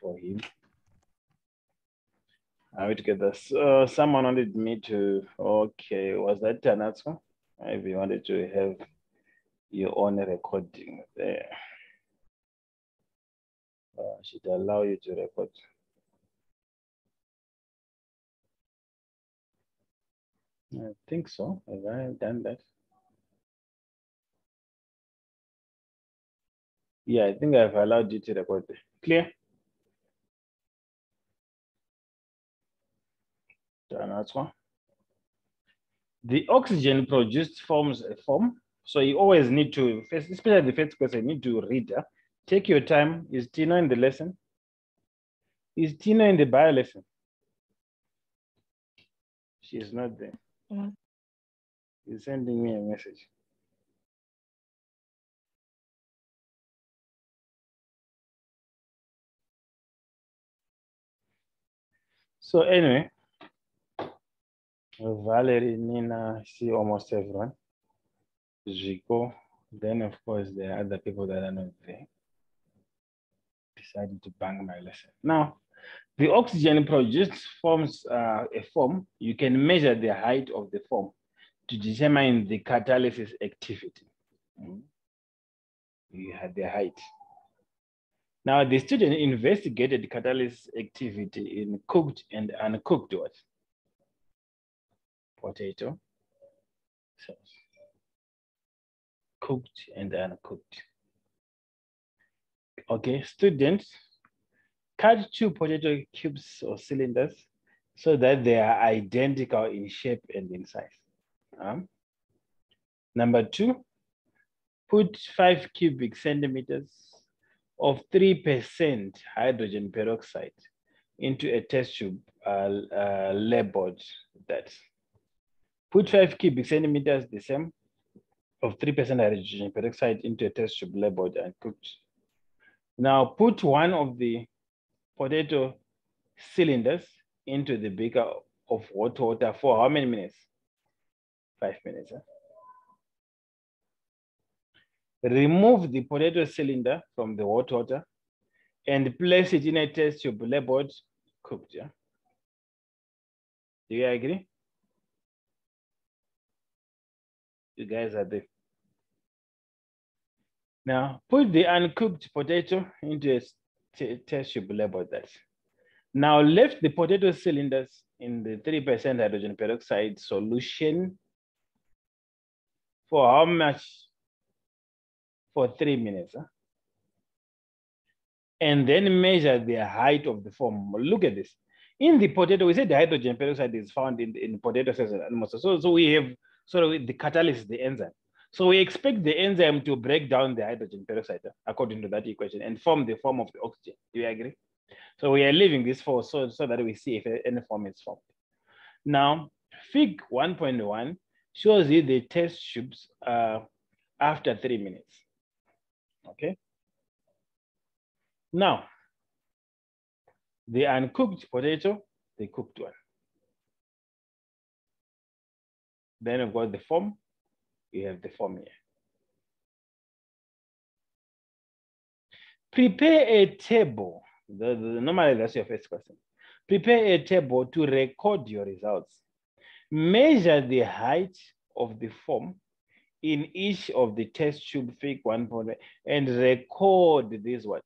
for him. I will get this. Someone wanted me to, okay, was that Tanatsu? Maybe you wanted to have your own recording there. Should allow you to record. I think so. Have I done that? Yeah, I think I've allowed you to record. Clear? Tanatsu. The oxygen produced forms a foam. So you always need to, especially the first question, you need to read. Take your time. Is Tino in the lesson? Is Tino in the bio lesson? She is not there. He's sending me a message. So anyway, Valerie, Nina, see almost everyone. Zico, then of course there are other people that are not there. Decided to bang my lesson. Now, the oxygen produced forms a foam. You can measure the height of the foam to determine the catalysis activity. You had the height. Now, the student investigated catalysis activity in cooked and uncooked what? Potato cells. Cooked and uncooked. Okay, students, cut 2 potato cubes or cylinders so that they are identical in shape and in size. Number 2, put 5 cubic centimeters of 3% hydrogen peroxide into a test tube labeled that. Put 5 cubic centimeters, the same, of 3% hydrogen peroxide into a test tube labeled and cooked. Now put one of the potato cylinders into the beaker of hot water for how many minutes? 5 minutes. Remove the potato cylinder from the hot water and place it in a test tube labeled cooked. Yeah? Do you agree? You guys are there. Now put the uncooked potato into a test tube labeled that. Now left the potato cylinders in the 3% hydrogen peroxide solution for how much? For 3 minutes. And then measure the height of the foam. Look at this. In the potato, we said the hydrogen peroxide is found in potato cells and animals. So we have sort of the catalyst, the enzyme. So we expect the enzyme to break down the hydrogen peroxide according to that equation and form the form of the oxygen. Do you agree? So we are leaving this for so that we see if any form is formed. Now, Fig 1.1 shows you the test tubes after 3 minutes. Okay. Now, the uncooked potato, the cooked one. Then we've got the form. You have the form here. Prepare a table. Normally, that's your first question. Prepare a table to record your results. Measure the height of the form in each of the test tube Fig 1.1 and record this what?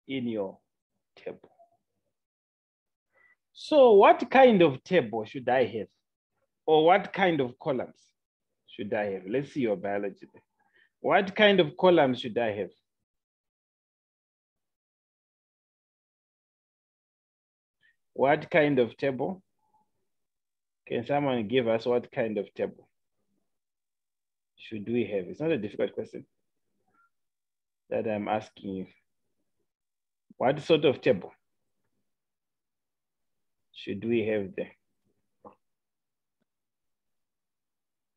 In your table. So what kind of table should I have? Or what kind of columns should I have? Let's see your biology there. What kind of columns should I have? What kind of table? Can someone give us what kind of table should we have? It's not a difficult question that I'm asking you. What sort of table should we have there?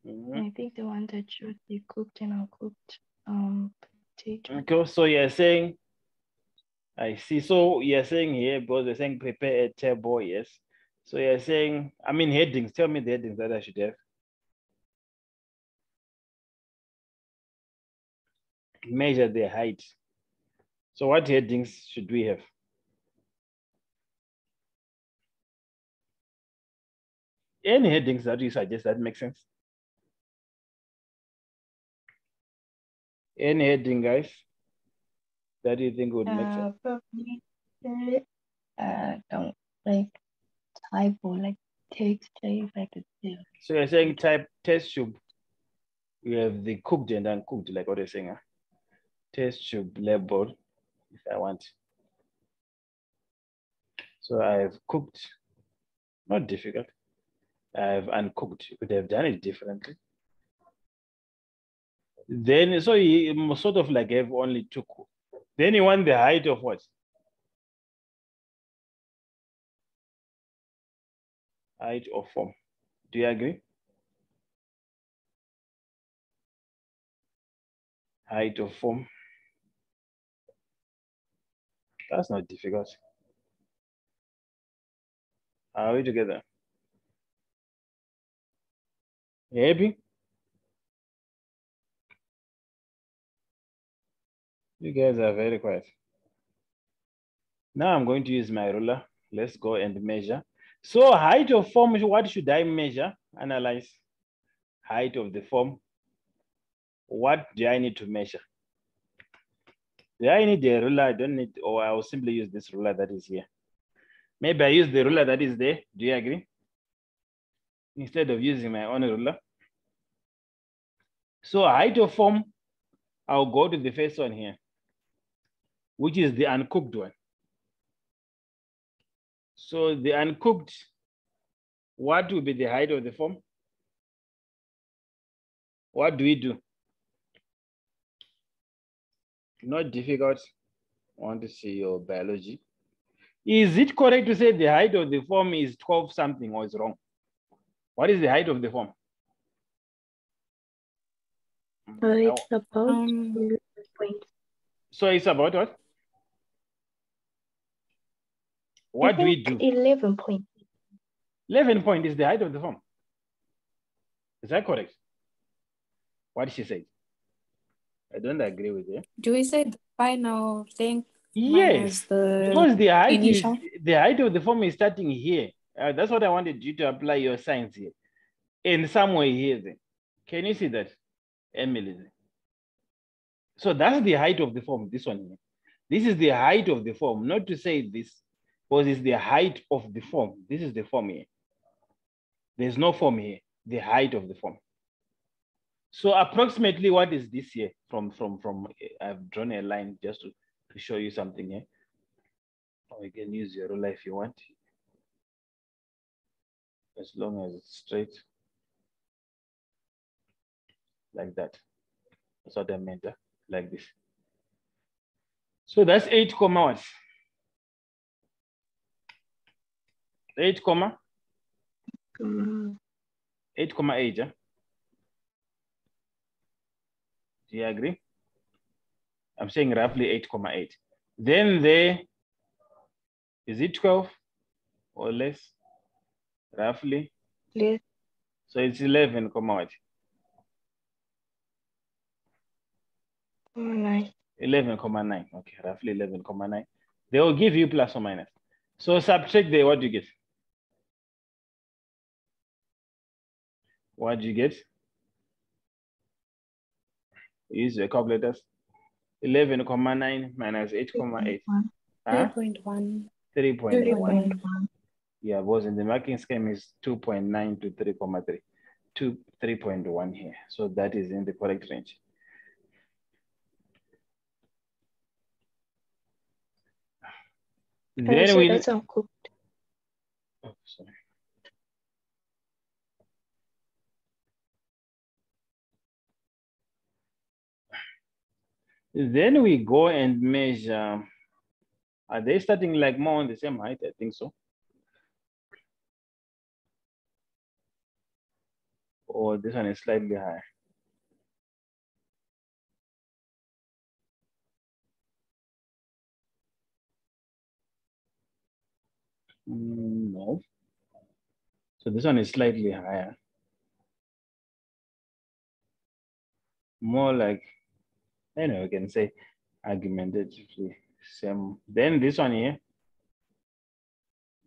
I think the one that should be cooked and uncooked potato. Okay, so you're saying, I see. So you're saying here, because you're saying prepare a table, yes. So you're saying, I mean headings, tell me the headings that I should have. Measure the height. So what headings should we have? Any headings that you suggest that make sense? Any heading, guys, that you think would make sense? Probably don't like type or like text if I could do. So you're saying type test tube. You have the cooked and uncooked, like what you're saying. Huh? Test tube label, if I want. So I've cooked, not difficult. I've uncooked. You could have done it differently. Then, so you sort of like have only two. Then you want the height of what? Height of form. Do you agree? Height of form. That's not difficult. Are we together? You happy? You guys are very quiet. Now I'm going to use my ruler. Let's go and measure. So height of form, what should I measure? Analyze. Height of the form. What do I need to measure? Do I need a ruler? I don't need, or I will simply use this ruler that is here. Maybe I use the ruler that is there. Do you agree? Instead of using my own ruler. So height of form, I'll go to the first one here, which is the uncooked one. So the uncooked, what will be the height of the form? What do we do? Not difficult. I want to see your biology. Is it correct to say the height of the form is 12 something or is wrong? What is the height of the form? It's about 11 points. So it's about what? What do we do? 11 points. 11 point is the height of the form. Is that correct? What did she say? I don't agree with you. Do we say the final length? Yes, because the height of the form is starting here. That's what I wanted you to apply your science here. In some way here. Then. Can you see that, Emily? So that's the height of the form, this one here. This is the height of the form, not to say this, because it's the height of the form. This is the form here. There's no form here, the height of the form. So approximately what is this here from I've drawn a line just to show you something here. Or you can use your ruler if you want. As long as it's straight. Like that. That's what I meant, like this. So that's 8 comma what? 8 comma? 8,8. Do you agree? I'm saying roughly 8,8. Then there, is it 12 or less? Roughly? Less. So it's 11, what? 9. 11,9. Okay, roughly 11,9. They will give you plus or minus. So subtract there, what do you get? What do you get? Use your calculators. 11,9 minus 8,8. 3.1. 3.1. Yeah, because in the marking scheme is 2.9 to 3,3. 3.1 here. So that is in the correct range. Then so we that's uncooked. Oh, sorry. Then we go and measure. Are they starting like more on the same height? I think so. Or this one is slightly higher. No. So this one is slightly higher. More like, I know, we can say argumentatively same. Then this one here,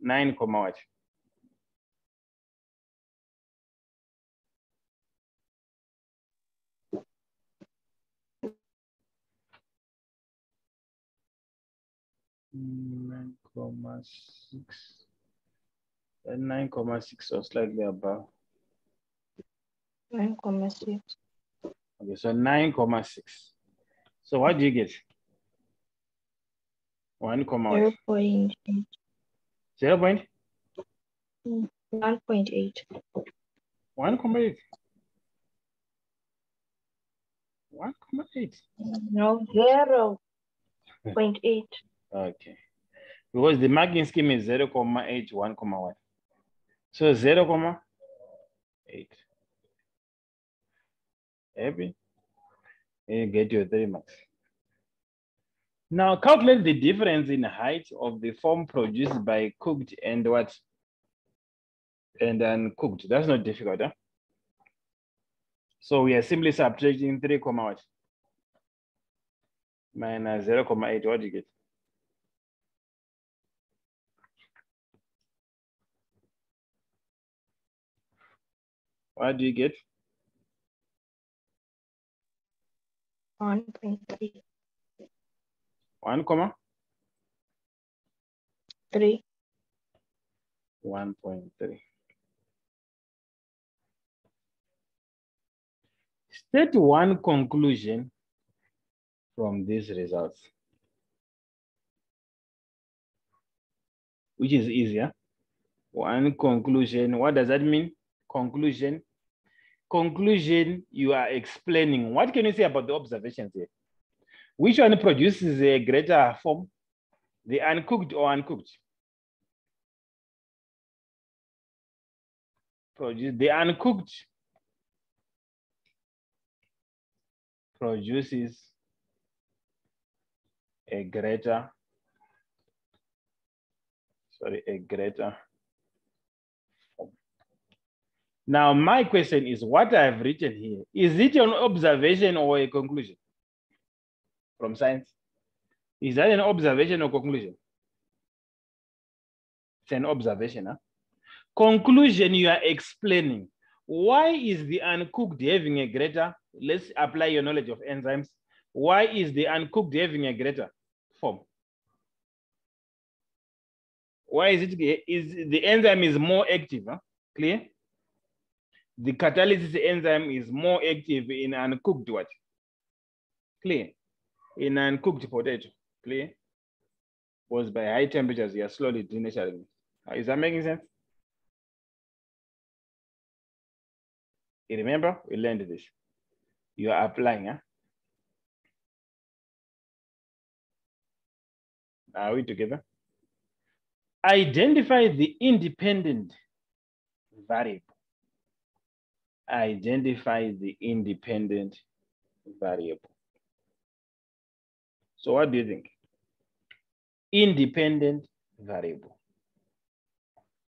9, what? 9,6. 9,6 or slightly above. 9,6. Okay, so 9,6. So what do you get? 1,8. 0.8. 0 point? 1.8. 1,8. 1,8. No, 0.8. Okay. Because the marking scheme is 0,8, 1,1. So 0,8. Happy? You get your 3 marks. Now calculate the difference in height of the form produced by cooked and what? And uncooked. That's not difficult, huh? So we are simply subtracting 3, what? Minus 0,8. What do you get? What do you get? 1.3. 1, 3. 1.3. State one conclusion from these results, which is easier. One conclusion. What does that mean? Conclusion. Conclusion, you are explaining. What can you say about the observations here? Which one produces a greater form? The uncooked or uncooked? The uncooked produces a greater form. Now, my question is what I've written here. Is it an observation or a conclusion from science? Is that an observation or conclusion? It's an observation, huh? Conclusion, you are explaining. Why is the uncooked having a greater? Let's apply your knowledge of enzymes. Why is the uncooked having a greater form? Why is it? Is the enzyme is more active? Huh? Clear? The catalysis enzyme is more active in uncooked what? Clear? In uncooked potato. Clear? Was by high temperatures, you are slowly denaturing. Is that making sense? You remember, we learned this. You are applying, huh? Are we together? Identify the independent variable. Identify the independent variable. So what do you think? Independent variable.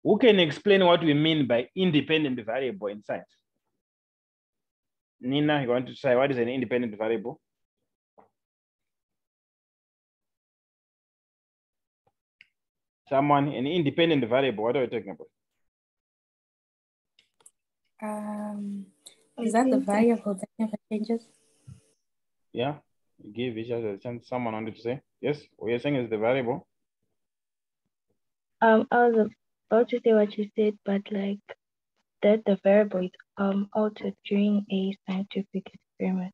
Who can explain what we mean by independent variable in science? Nina, you want to say what is an independent variable? Someone, an independent variable, what are we talking about? Is that the variable that never changes? Yeah, give each other a chance. Someone wanted to say, yes, what you're saying is the variable. I was about to say what you said, but like that the variable is altered during a scientific experiment.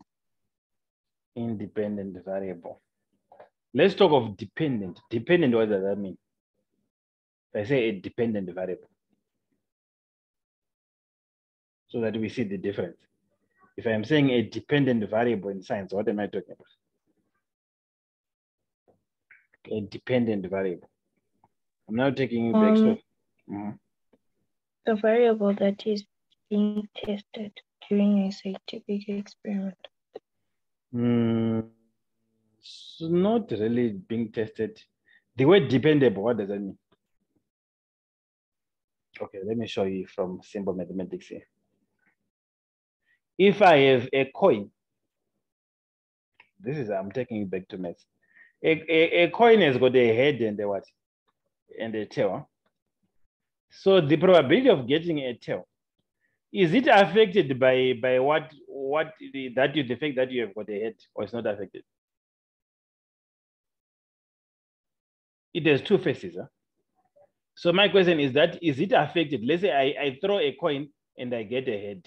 Independent variable. Let's talk of dependent. Dependent, what does that mean? If I say a dependent variable, so that we see the difference. If I'm saying a dependent variable in science, what am I talking about? A dependent variable. I'm now taking you back to the variable that is being tested during a scientific experiment. It's not really being tested. The word dependable, what does that mean? Okay, let me show you from simple mathematics here. If I have a coin, this is, I'm taking you back to maths. A coin has got a head and a what? And a tail. So the probability of getting a tail, is it affected by what the fact that you have got a head, or it's not affected? It has two faces. Huh? So my question is that, is it affected? Let's say I throw a coin and I get a head.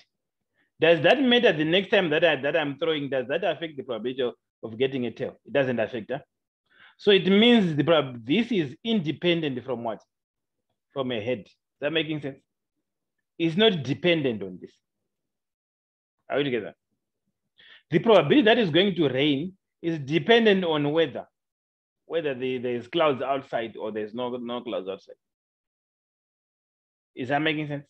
Does that matter the next time that I'm throwing? Does that affect the probability of getting a tail? It doesn't affect that. So it means this is independent from what? From a head. Is that making sense? It's not dependent on this. Are we together? The probability that is going to rain is dependent on whether there's clouds outside or there's no clouds outside. Is that making sense?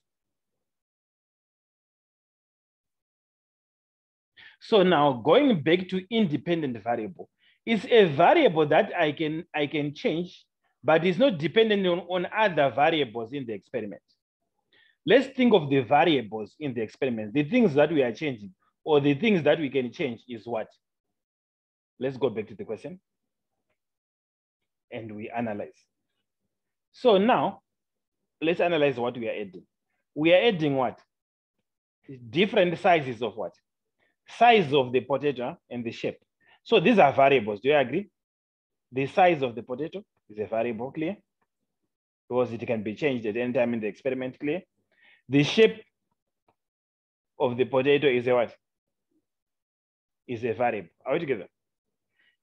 So now going back to independent variable, it's a variable that I can change, but it's not dependent on other variables in the experiment. Let's think of the variables in the experiment. The things that we are changing or the things that we can change is what? Let's go back to the question and we analyze. So now let's analyze what we are adding. We are adding what? Different sizes of what? Size of the potato and the shape. So these are variables. Do you agree? The size of the potato is a variable, clear? Because it can be changed at any time in the experiment, clear? The shape of the potato is a what? Is a variable. Are we together?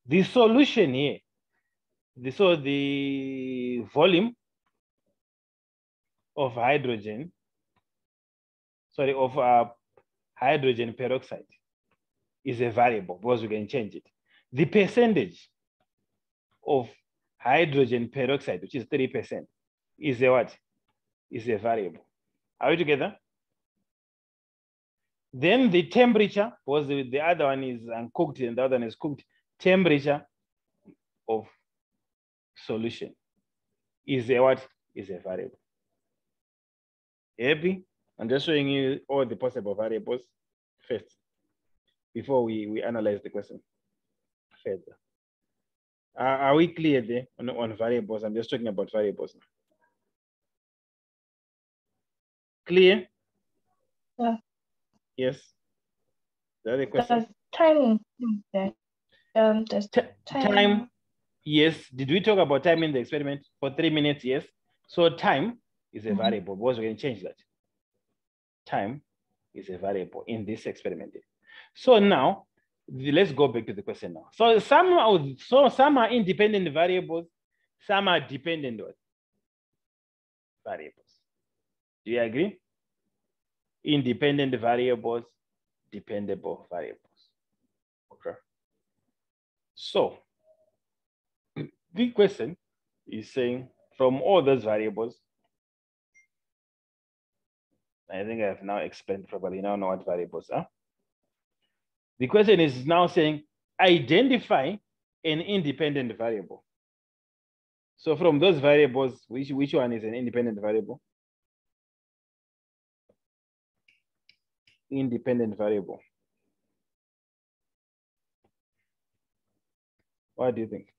The solution here, so the volume of hydrogen, hydrogen peroxide is a variable because we can change it. The percentage of hydrogen peroxide, which is 3%, is a what? Is a variable. Are we together? Then the temperature, because the other one is uncooked and the other one is cooked, temperature of solution is a what? Is a variable. Happy? I'm just showing you all the possible variables first before we analyze the question further. Are we clear there on variables? I'm just talking about variables now. Clear? Yeah. Yes. Is that a question? Does time there? Does time? Yes. Did we talk about time in the experiment for 3 minutes? Yes. So time is a variable because we can change that. Time is a variable in this experiment. So now let's go back to the question now. So some are independent variables, some are dependent variables. Do you agree? Independent variables, dependable variables. Okay. So the question is saying from all those variables, I think I've now explained properly. Now know what variables are. The question is now saying identify an independent variable. So from those variables, which one is an independent variable? Independent variable. What do you think?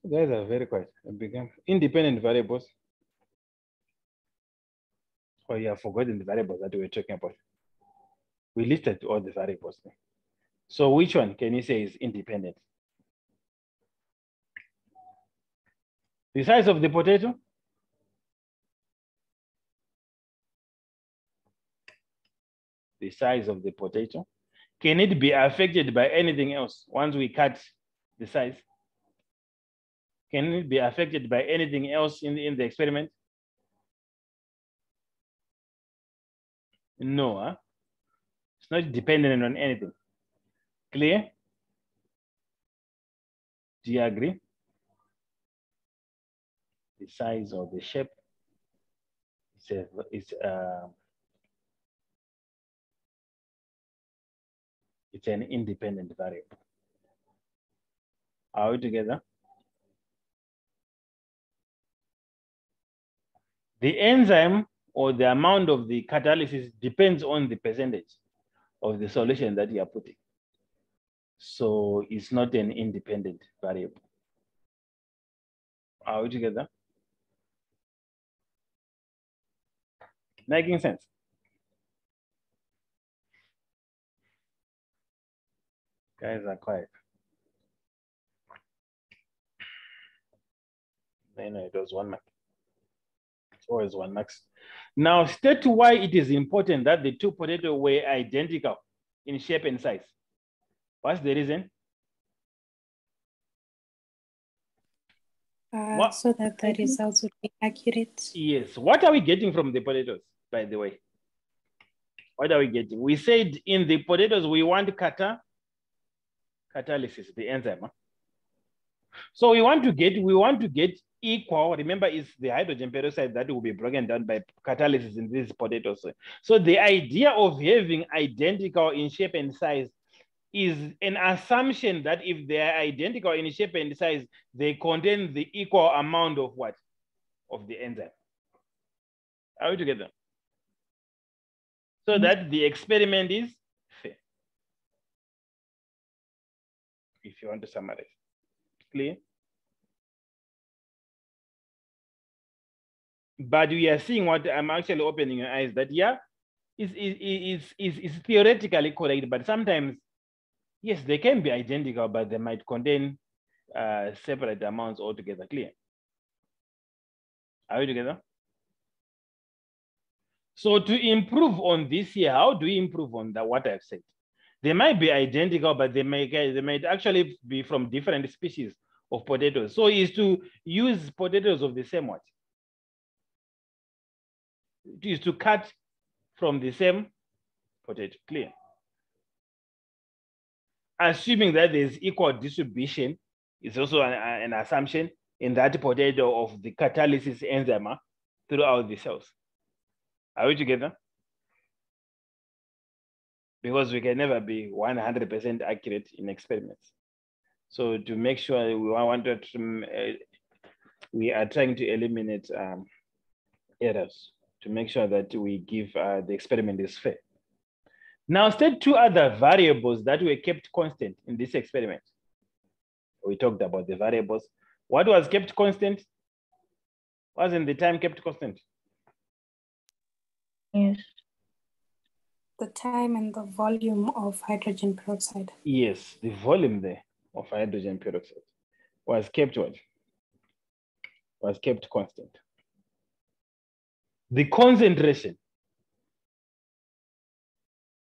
You guys are very quiet. Independent variables. Oh, you have forgotten the variables that we were talking about. We listed all the variables. So which one can you say is independent? The size of the potato? The size of the potato. Can it be affected by anything else once we cut the size? Can it be affected by anything else in the experiment? No, huh? It's not dependent on anything. Clear? Do you agree? The size or the shape it's an independent variable. Are we together? The enzyme or the amount of the catalysis depends on the percentage of the solution that you are putting. So it's not an independent variable. Are we together? Making sense? Guys are quiet. I know it was 1 mark. It's always 1 mark. Now, state why it is important that the two potatoes were identical in shape and size. What's the reason? So that the results would be accurate. Yes. What are we getting from the potatoes, by the way? What are we getting? We said in the potatoes, we want catalysis, the enzyme. Huh? So we want to get equal, remember it's the hydrogen peroxide that will be broken down by catalysis in these potatoes. So the idea of having identical in shape and size is an assumption that if they are identical in shape and size, they contain the equal amount of what? Of the enzyme. Are we together? So that the experiment is fair. If you want to summarize. Clear? But we are seeing what I'm actually opening your eyes that is theoretically correct, but sometimes, yes, they can be identical, but they might contain separate amounts altogether. Clear? Are we together? So to improve on this here, how do we improve on that? What I've said? They might be identical, but they might actually be from different species of potatoes. So is to use potatoes of the same what? It is to cut from the same potato. Clear? Assuming that there's equal distribution is also an assumption in that potato of the catalysis enzyme throughout the cells. Are we together? Because we can never be 100% accurate in experiments. So to make sure we are trying to eliminate errors to make sure that we give the experiment is fair. Now state two other variables that were kept constant in this experiment. We talked about the variables. What was kept constant? Wasn't the time kept constant? Yes. The time and the volume of hydrogen peroxide. Yes, the volume there of hydrogen peroxide was kept what? Was kept constant. The concentration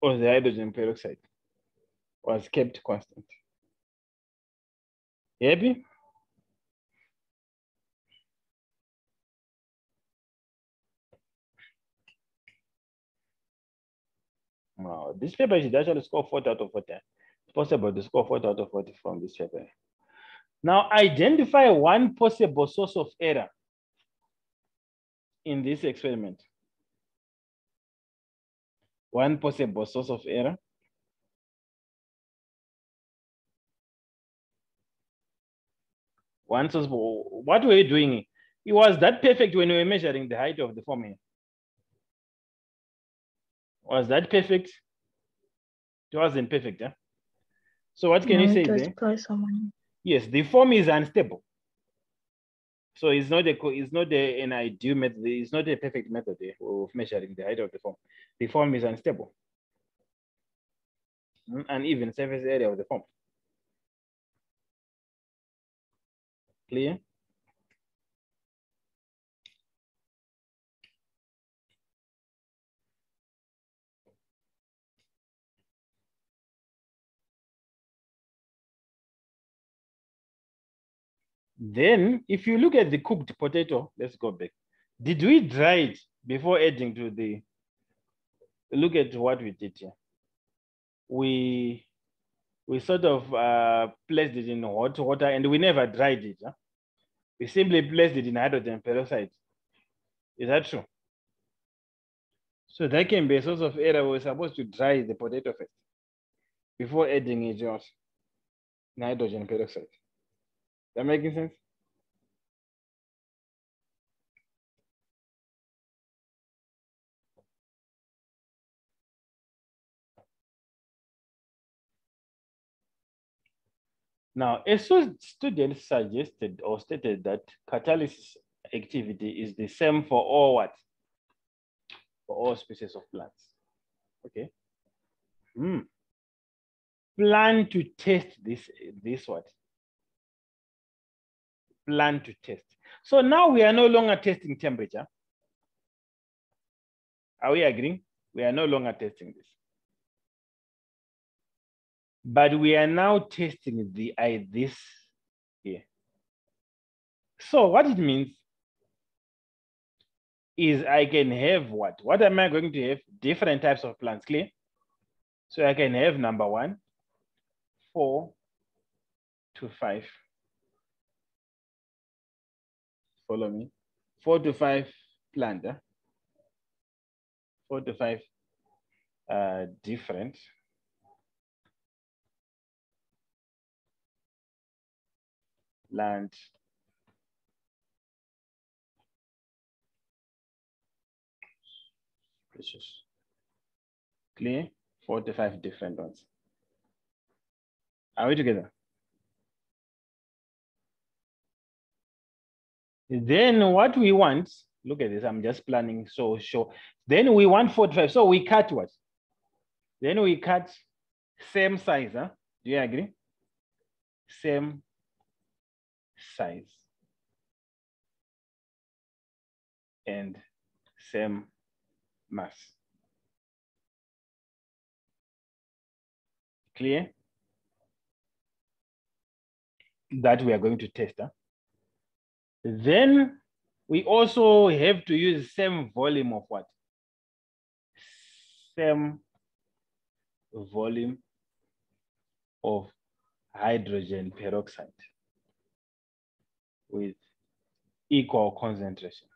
of the hydrogen peroxide was kept constant. Happy? Wow, this paper should actually score 40 out of 40. It's possible to score 40 out of 40 from this paper. Now identify one possible source of error in this experiment. One possible source of error. One source, what were you doing? It was that perfect when we were measuring the height of the form here. Was that perfect? It wasn't perfect, yeah? So what can you say there? Yes, the form is unstable. So it's not an ideal method. It's not a perfect method of measuring the height of the form. The form is unstable. And even surface area of the form. Clear? Then, if you look at the cooked potato, let's go back. Did we dry it before adding to the, look at what we did here. We sort of placed it in hot water and we never dried it. Huh? We simply placed it in hydrogen peroxide. Is that true? So that can be a source of error. We're supposed to dry the potato first before adding it in hydrogen peroxide. That making sense? Now, a student suggested or stated that catalysis activity is the same for all what? For all species of plants. Okay. plan to test this what? Plan to test. So now we are no longer testing temperature. Are we agreeing? We are no longer testing this. But we are now testing this here. So what it means is I can have what? What am I going to have? Different types of plants, clear? So I can have number 1, 4 to 5. Follow me. 4 to 5 plant. 4 to 5 different plant species. Clear? 4 to 5 different ones. Are we together? Then what we want, look at this, I'm just planning, so sure. Then we want 4 to 5. So we cut what? Then we cut same size, huh? Do you agree? Same size and same mass. Clear? That we are going to test. Huh? Then we also have to use same volume of what? Same volume of hydrogen peroxide with equal concentration.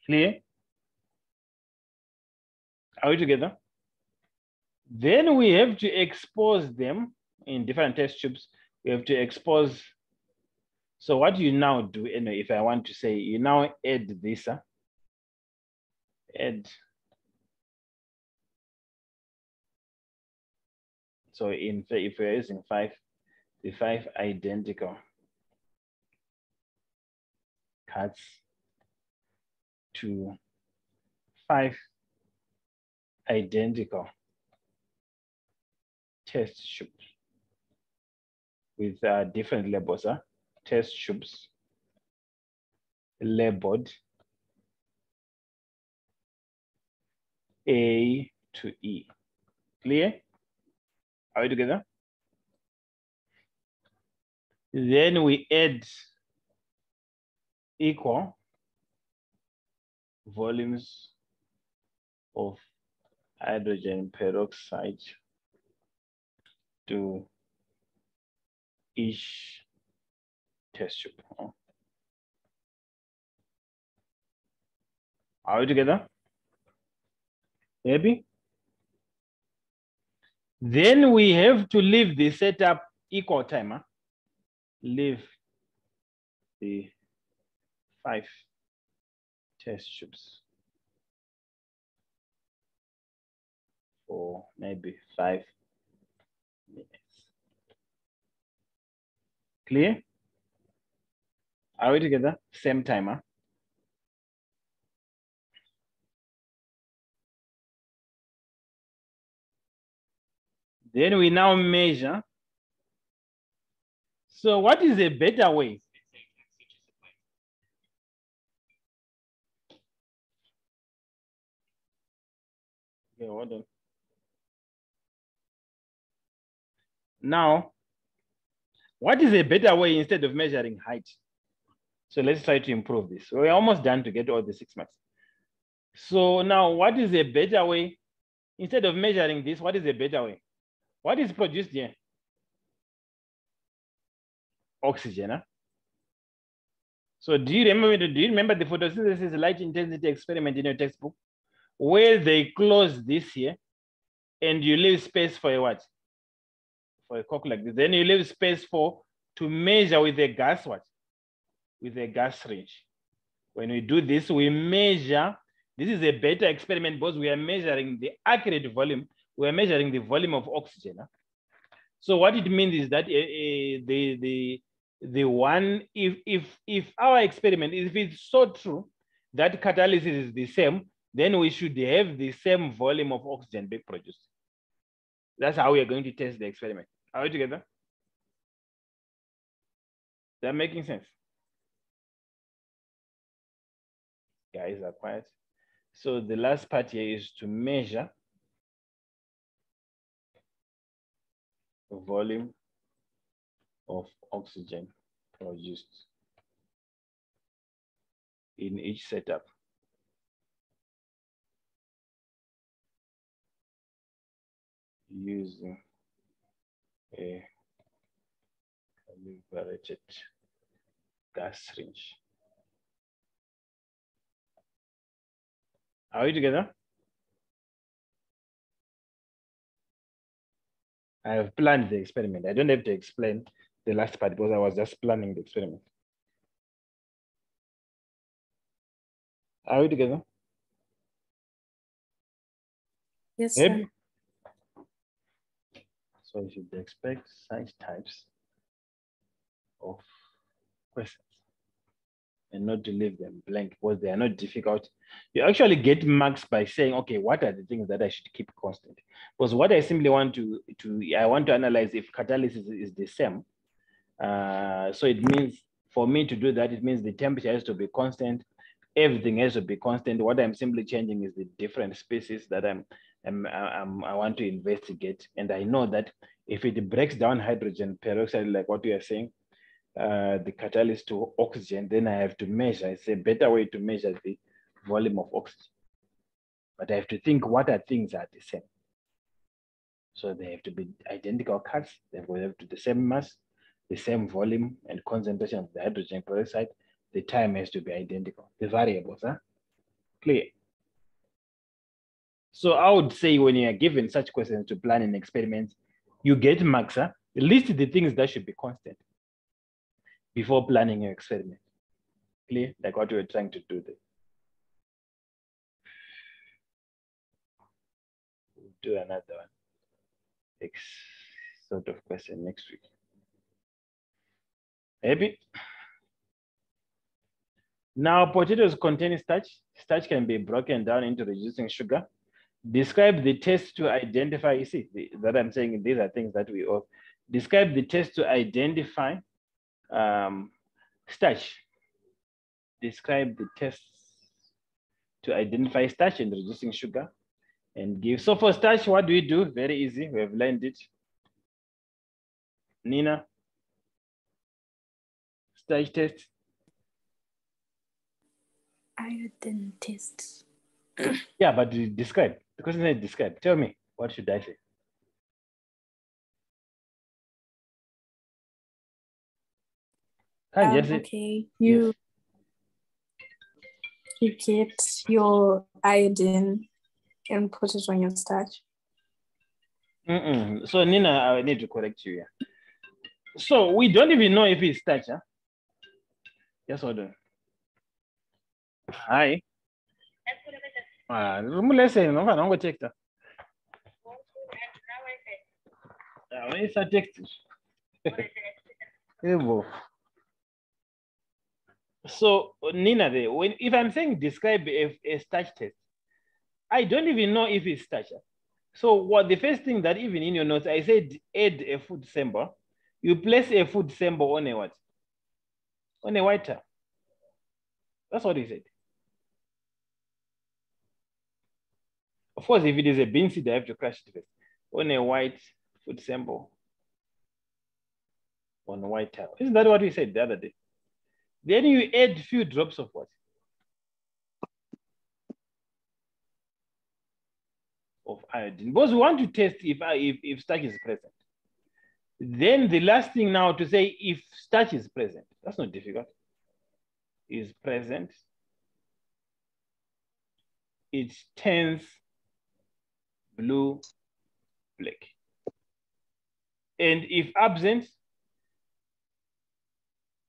Clear? Are we together? Then we have to expose them in different test tubes. We have to expose. So what you now do, anyway, if I want to say, you now add this, add. So if we're using 5, the 5 identical cuts to 5 identical test tubes with different labels, test tubes labeled A to E. Clear? Are we together? Then we add equal volumes of hydrogen peroxide to each test tube. Are we together? Maybe? Then we have to leave the setup equal time. Leave the 5 test tubes for maybe 5 minutes. Clear? Are we together? Same timer. Then we now measure. So what is a better way? Okay, hold on. Now, what is a better way instead of measuring height? So let's try to improve this. We're almost done to get all the 6 marks. So now what is a better way? Instead of measuring this, what is a better way? What is produced here? Oxygen. Huh? So do you remember the photosynthesis light intensity experiment in your textbook? Where they close this here and you leave space for a what? For a cork like this. Then you leave space to measure with a gas what? With a gas range. When we do this, we measure. This is a better experiment because we are measuring the accurate volume. We are measuring the volume of oxygen. Huh? So what it means is that the one, if our experiment, if it's so true that catalysis is the same, then we should have the same volume of oxygen being produced. That's how we are going to test the experiment. Are we together? Is that making sense? Guys are quiet. So the last part here is to measure the volume of oxygen produced in each setup. Using a calibrated gas syringe. Are we together? I have planned the experiment. I don't have to explain the last part because I was just planning the experiment. Are we together? Yes, sir. So you should expect such types of questions and not to leave them blank because they are not difficult. You actually get marks by saying, okay, what are the things that I should keep constant? Because what I simply want I want to analyze if catalysis is the same. So it means for me to do that, it means the temperature has to be constant. Everything has to be constant. What I'm simply changing is the different species that I want to investigate. And I know that if it breaks down hydrogen peroxide, like what we are saying, the catalyst to oxygen, then I have to measure. It's a better way to measure the volume of oxygen. But I have to think what are things are the same. So they have to be identical cuts. They will have to the same mass, the same volume and concentration of the hydrogen peroxide. The time has to be identical. The variables, huh? Clear. So I would say when you are given such questions to plan an experiment, you get marks, huh? List the things that should be constant before planning your experiment. Clear? Like what we were trying to do there. We'll do another one. Sort of question next week. Happy? Now, potatoes contain starch. Starch can be broken down into reducing sugar. Describe the test to identify, you see, that I'm saying these are things that we all. Describe the test to identify starch. Describe the tests to identify starch and reducing sugar and give. So for starch, what do we do? Very easy, we have learned it. Nina, starch test. Iodine test. Yeah, but describe. The question is describe. Tell me, what should I say? Okay, you get your iodine and put it on your starch. So Nina, I need to correct you here. So we don't even know if it's starch, huh? Yes, hold on. Hi. Lesson, no, I'm going to check that. It's a text. So Nina, if I'm saying describe a starch test, I don't even know if it's starch. So what the first thing that even in your notes, I said add a food symbol. You place a food symbol on a what? On a white towel. That's what he said. Of course, if it is a bean seed, I have to crush it first. On a white food symbol. On a white towel. Isn't that what we said the other day? Then you add few drops of what? Of iodine. Because we want to test if starch is present. Then the last thing now to say if starch is present. That's not difficult. Is present. It turns blue, black. And if absent,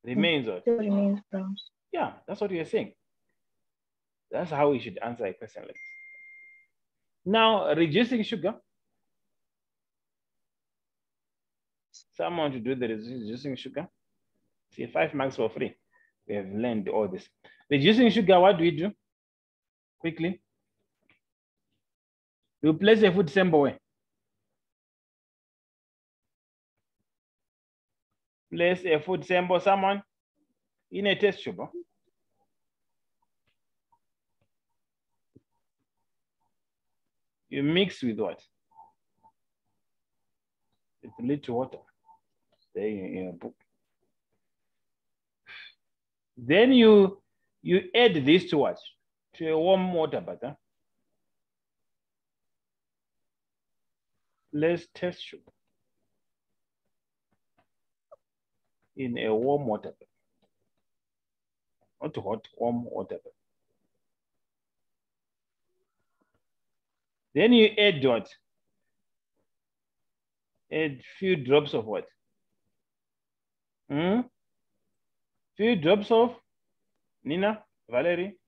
remains what? Still remains brown. Yeah, that's what we are saying. That's how we should answer a question like this. Now, reducing sugar. Someone to do the reducing sugar. See, 5 marks for free. We have learned all this. Reducing sugar, what do we do? Quickly. You place a food sample where? Place a food sample, someone, in a test tube. Huh? You mix with what? With little water. Stay in your book. Then you add this to what? To a warm water bath. Huh? Let's test tube in a warm water bath. Not hot, warm water bath. Then you add what? Add few drops of what? Few drops of Nina, Valerie,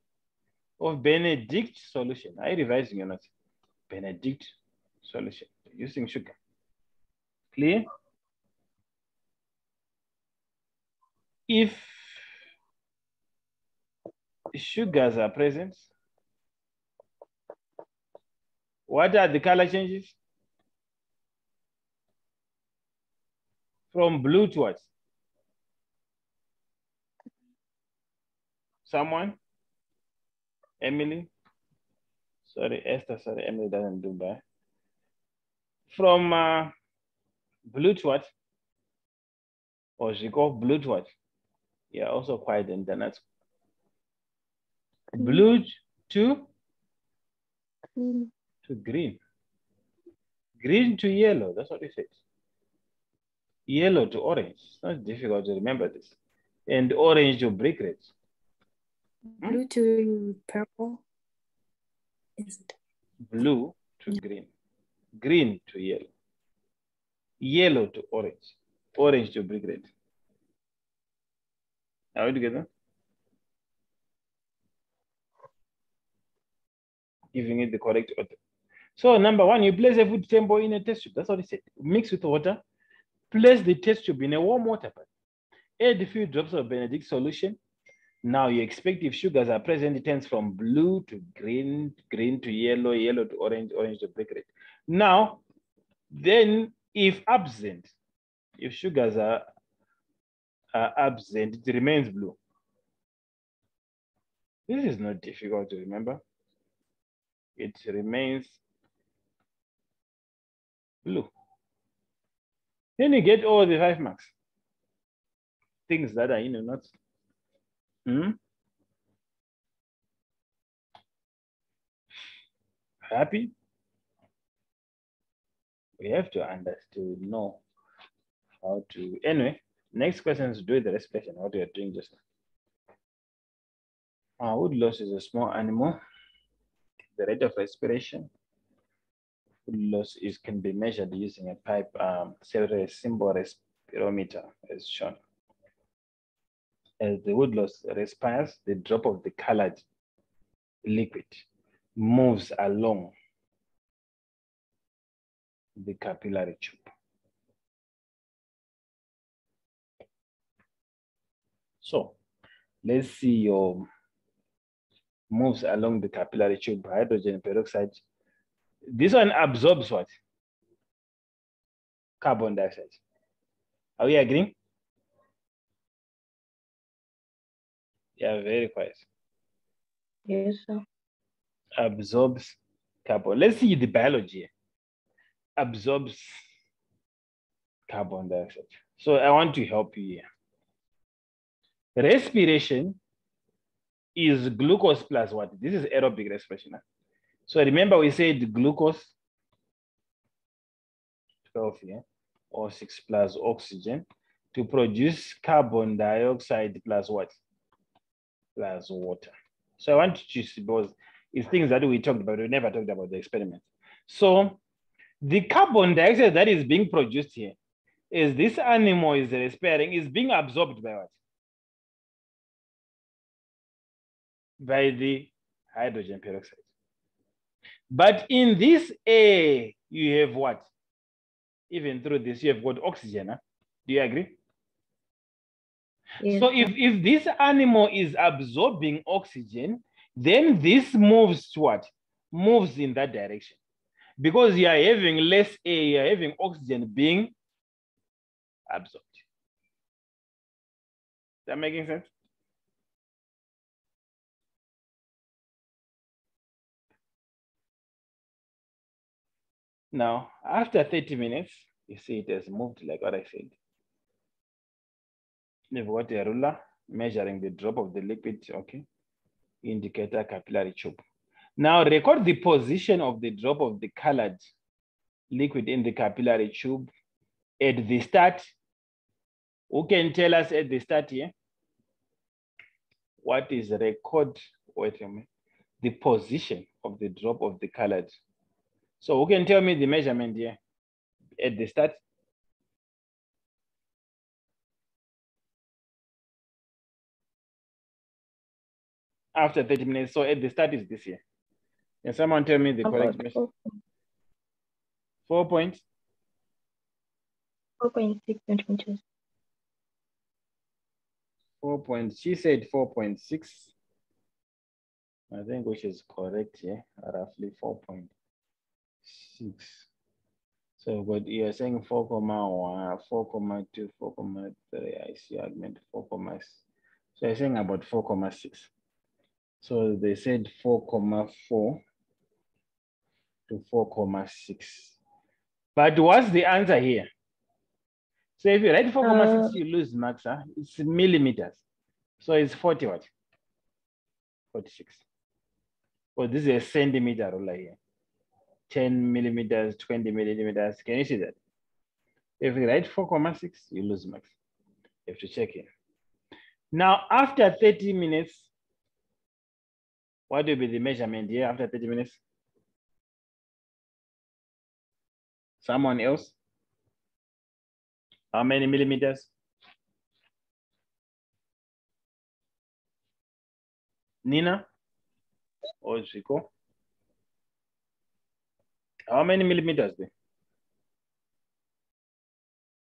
of Benedict solution. I revising your notes. Benedict solution using sugar. Clear? If sugars are present, what are the color changes? From blue to what? Someone? Emily? Sorry, Esther, sorry, Emily doesn't do that. From blue to what? Or she go blue to what? Yeah, also quite internet. Blue to? Green. To green. Green to yellow, that's what it says. Yellow to orange. It's not difficult to remember this. And orange to brick red. Blue to purple. Is it? Blue to green. Green to yellow. Yellow to orange. Orange to brick red. Are we together? Giving it the correct order. So number one, you place a food sample in a test tube. That's what it said. Mix with water. Place the test tube in a warm water bath. Add a few drops of Benedict solution. Now you expect if sugars are present, it turns from blue to green, green to yellow, yellow to orange, orange to brick red. Now, then if absent, if sugars are absent, it remains blue. This is not difficult to remember. It remains blue. Then you get all the 5 marks. Things that are in your notes. Happy? We have to understand, know how to. Anyway, next question is do the respiration, what we are doing just now. Wood loss is a small animal. The rate of respiration. Wood loss can be measured using a pipe symbol respirometer as shown. As the wood loss respires, the drop of the colored liquid moves along the capillary tube. So let's see your moves along the capillary tube. Hydrogen peroxide. This one absorbs what? Carbon dioxide. Are we agreeing? Yeah, very quiet. Yes, sir. Absorbs carbon. Let's see the biology. Absorbs carbon dioxide. So I want to help you here. Respiration is glucose plus what? This is aerobic respiration. So remember we said glucose 12 here, or 6 plus oxygen to produce carbon dioxide plus what? Plus water. So I want you to see, because it's things that we talked about, we never talked about the experiment. So the carbon dioxide that is being produced here, as this animal is respiring, is being absorbed by what? By the hydrogen peroxide. But in this air, you have what? Even through this, you have got oxygen. Huh? Do you agree? Yes, so if this animal is absorbing oxygen, then this moves to what? Moves in that direction. Because you are having less air, you are having oxygen being absorbed. Is that making sense? Now, after 30 minutes, you see it has moved like what I said. You've got a ruler measuring the drop of the liquid, okay? Indicator capillary tube. Now record the position of the drop of the colored liquid in the capillary tube at the start. Who can tell us at the start here? What is record, wait a minute, the position of the drop of the colored? So who can tell me the measurement here at the start? After 30 minutes, so at the start is this here. Can someone tell me the correct measure? 4.6 centimeters. 4. She said 4.6. I think which is correct here, roughly 4.6. So, but you're saying 4.1, 4.2, 4.3. I see argument 4.6. So you're saying about 4.6. So they said 4.4 to 4.6. But what's the answer here? So if you write 4.6, you lose marks. Huh? It's millimeters. So it's 40 what? 46. Well, this is a centimeter ruler here. 10 millimeters, 20 millimeters. Can you see that? If you write 4.6, you lose marks. You have to check it. Now, after 30 minutes, what will be the measurement here after 30 minutes? Someone else? How many millimeters? Nina or Zico? How many millimeters then?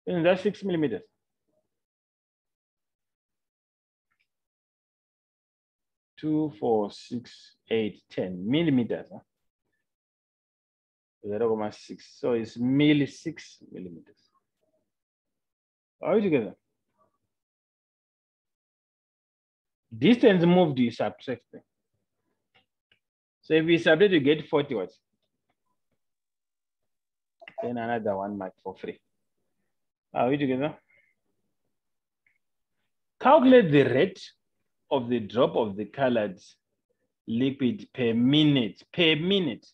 Isn't that 6 millimeters? Two, 4, 6, 8, 10 millimeters. Huh? 0.6. So it's 6 millimeters. Are you together? Distance moved, you subtract. So if we subtract, you get 40 watts. Then another 1 mark for free. Are we together? Calculate the rate of the drop of the colored liquid per minute. Per minute.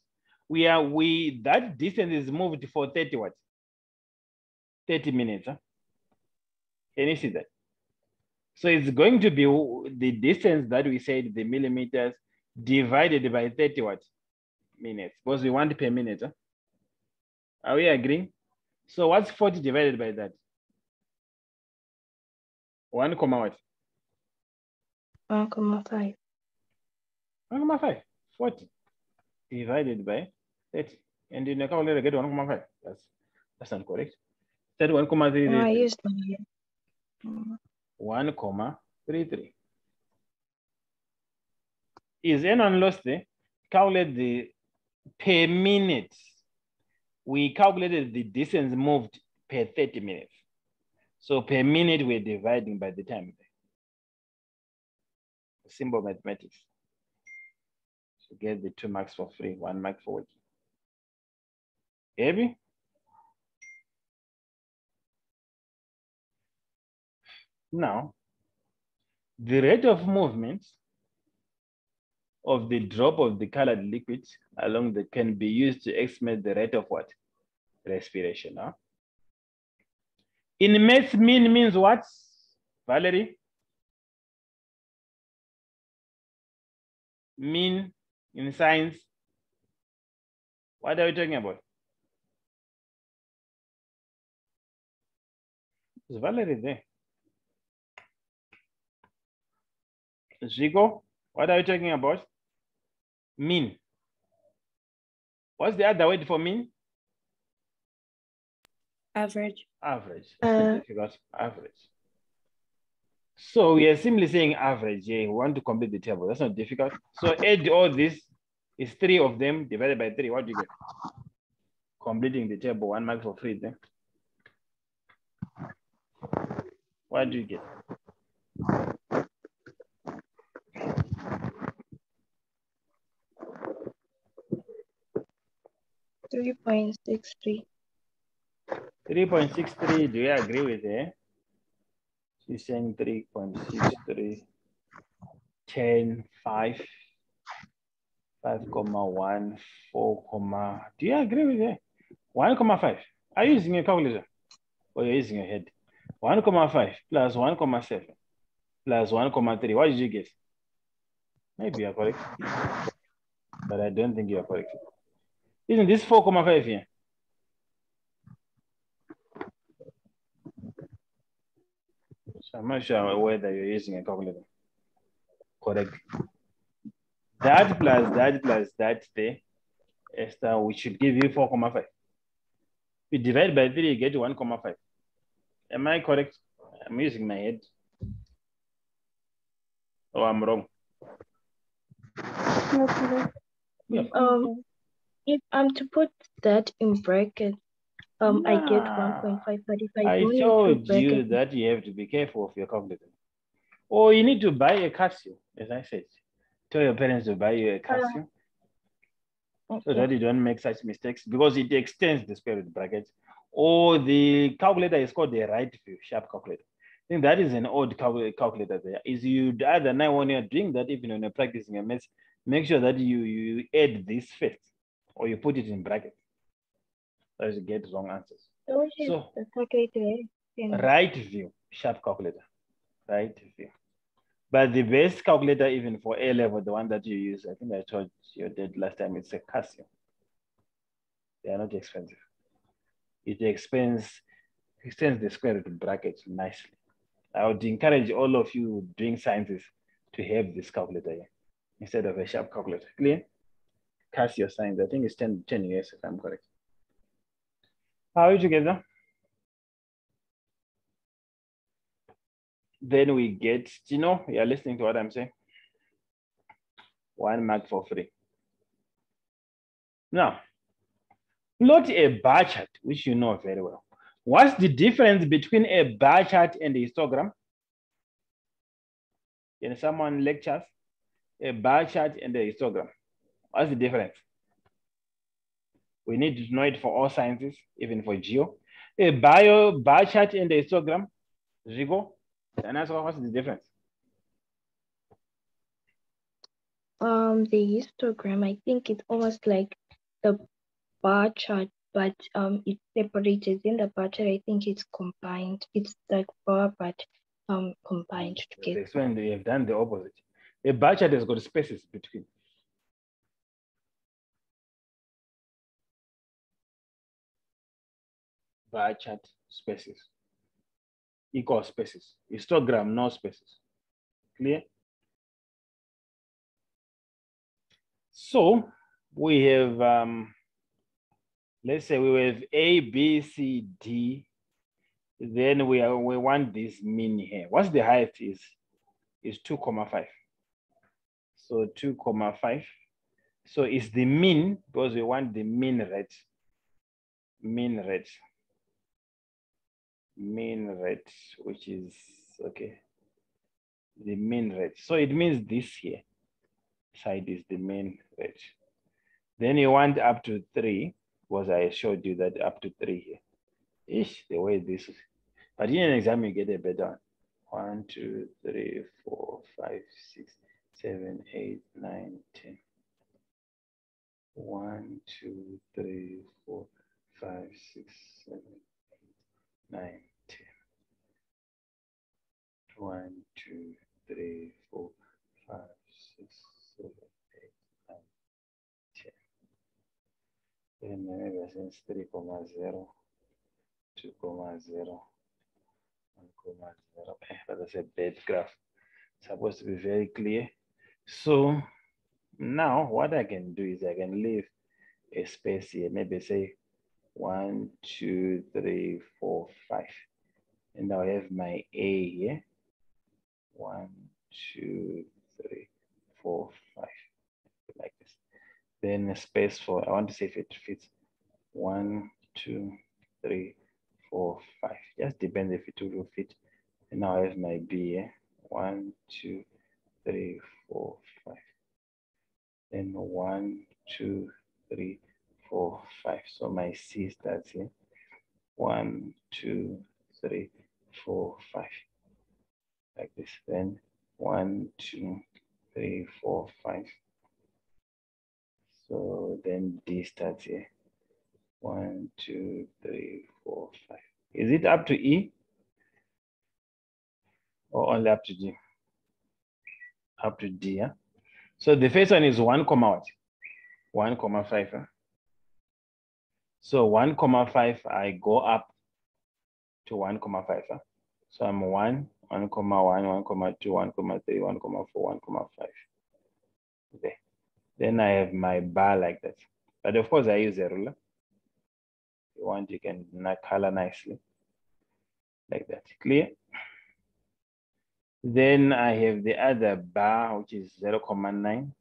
That distance is moved for 30 watts. 30 minutes. Huh? Can you see that? So it's going to be the distance that we said, the millimeters, divided by 30 what? Minutes, because we want per minute. Huh? Are we agreeing? So what's 40 divided by that? 1, what? 1.5. 1.5. 40 divided by 30. And in the calculator, get 1.5. That's not correct. 31.33. No, I used 1.33. Is anyone lost there? Calculate the per minute. We calculated the distance moved per 30 minutes. So per minute, we're dividing by the time. Simple mathematics. So get the 2 marks for free, 1 mark for working. Heavy? Now, the rate of movement of the drop of the colored liquid along the can be used to estimate the rate of what? Respiration. Huh? In math, mean means what, Valerie? Mean in science. What are we talking about? Is Valerie there? Zico, what are you talking about? Mean. What's the other word for mean? Average. Average. Average. So we are simply saying average. Yeah, we want to complete the table. That's not difficult. So add all this is 3 of them divided by 3. What do you get? completing the table, 1 mark for free then. What do you get? $3.63. 3.63, do you agree with her? She's saying 3.63, 10, 5, 5,1, 4, do you agree with her? 1,5. Are you using your calculator or you're using your head? 1,5 plus 1,7 plus 1,3. What did you get? Maybe you're correct, but I don't think you're correct. Isn't this 4,5 here? So I'm not sure whether you're using a calculator. Correct. That plus that there, Esther, we should give you 4,5. You divide by 3, you get 1,5. Am I correct? I'm using my head. Oh, I'm wrong. Yeah. If I'm to put that in brackets, I get 1.5, but if I don't told use you that you have to be careful of your calculator. Or you need to buy a Casio, as I said. Tell your parents to buy you a Casio so that you don't make such mistakes because it extends the square root bracket. Or the calculator is called the right view sharp calculator. I think that is an old calculator there. Is you either now when you're doing that, even when you're practicing a math, make sure that you add this first or you put it in brackets. So you get wrong answers. So the calculator. Right view sharp calculator. Right view. But the best calculator, even for A level, the one that you use, I think I told you did last time, it's a Casio. They are not expensive. It extends the square root bracket nicely. I would encourage all of you doing sciences to have this calculator here instead of a sharp calculator. Clear? Casio science, I think it's 10 years if I'm correct. How are you together? Then we get, Gino, you're listening to what I'm saying? 1 mark for free. Now, plot a bar chart, which you know very well. What's the difference between a bar chart and a histogram? Can someone lecture a bar chart and a histogram? What's the difference? We need to know it for all sciences, even for geo. A bar chart and a histogram, Rigo, and that's what's the difference? The histogram, I think it's almost like the bar chart, but it's separated. In the bar chart, I think it's combined. It's like bar, but combined together. When they have done the opposite. A bar chart has got spaces between. Bar chart spaces. Equal spaces. Histogram, no spaces. Clear? So we have, let's say we have A, B, C, D. Then we want this mean here. What's the height is 2,5. So 2,5. So it's the mean because we want the mean rate. Mean rate, which is, okay, the mean rate. So it means this here side is the mean rate. Then you want up to 3, because I showed you that up to 3 here. Ish, the way this is. But in an exam, you get a better one. 1, 2, 3, 4, 5, 6, 7, 8, 9, 10. 1, 2, 3, 4, 5, 6, 7, 8, 9, 10. 1, 2, 3, 4, 5, 6, 7, 8, 9, 10. Then maybe since 3, 0, 2, 0, 1, 0. That's a bad graph. It's supposed to be very clear. So now what I can do is I can leave a space here, maybe say 1, 2, 3, 4, 5. And I'll have my A here. 1, 2, 3, 4, 5. Like this. Then a space for, I want to see if it fits. 1, 2, 3, 4, 5. Just depends if it will fit. And now I have my B here. 1, 2, 3, 4, 5. Then 1, 2, 3, 4, 5. So my C starts here. 1, 2, 3, 4, 5. Like this. Then 1, 2, 3, 4, 5. So then D starts here. 1, 2, 3, 4, 5. Is it up to E? Or only up to G? Up to D, yeah? So the first one is 1, what? 1, 5. Huh? So 1, 5, I go up to 1, 5. Huh? So I'm 1, 1, 1, 2, 1, 3, 1, 4, 1, 5. Okay. Then I have my bar like that. But of course I use a ruler. If you want, you can color nicely. Like that. Clear? Then I have the other bar, which is 0.9.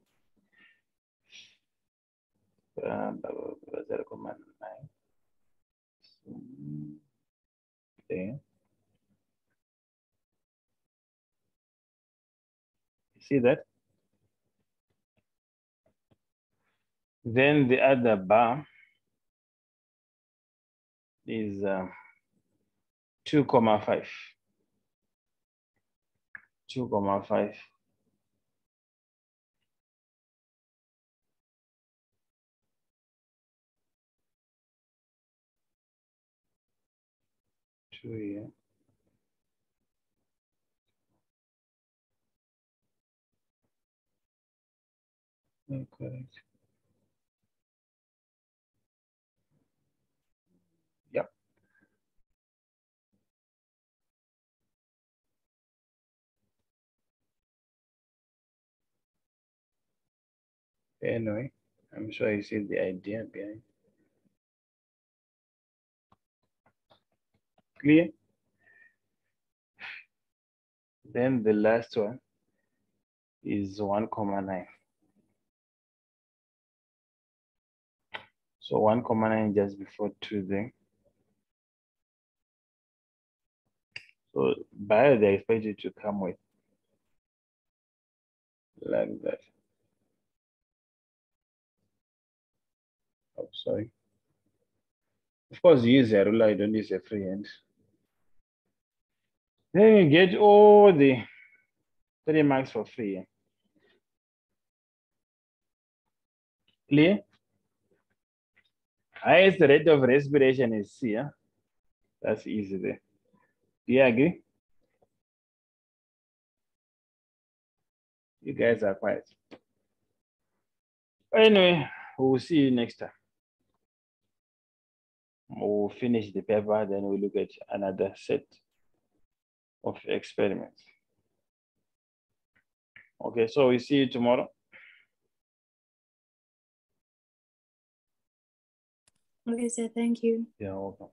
0.9. Okay. See that? Then the other bar is 2.5. 2.5. Two here. Correct. Yep. Anyway, I'm sure you see the idea behind. Clear? Then the last one is 1.9. So 1.9 just before 2 there. So bio they expect you to come with like that. Oh, sorry. Of course, you use a ruler, you don't use a freehand. Then you get all the 3 marks for free. Clear? Highest rate of respiration is C. Yeah? That's easy there. Do you agree? You guys are quiet. Anyway, we'll see you next time. We'll finish the paper, then we'll look at another set of experiments. Okay, so we see you tomorrow. Okay, sir, thank you. You're welcome.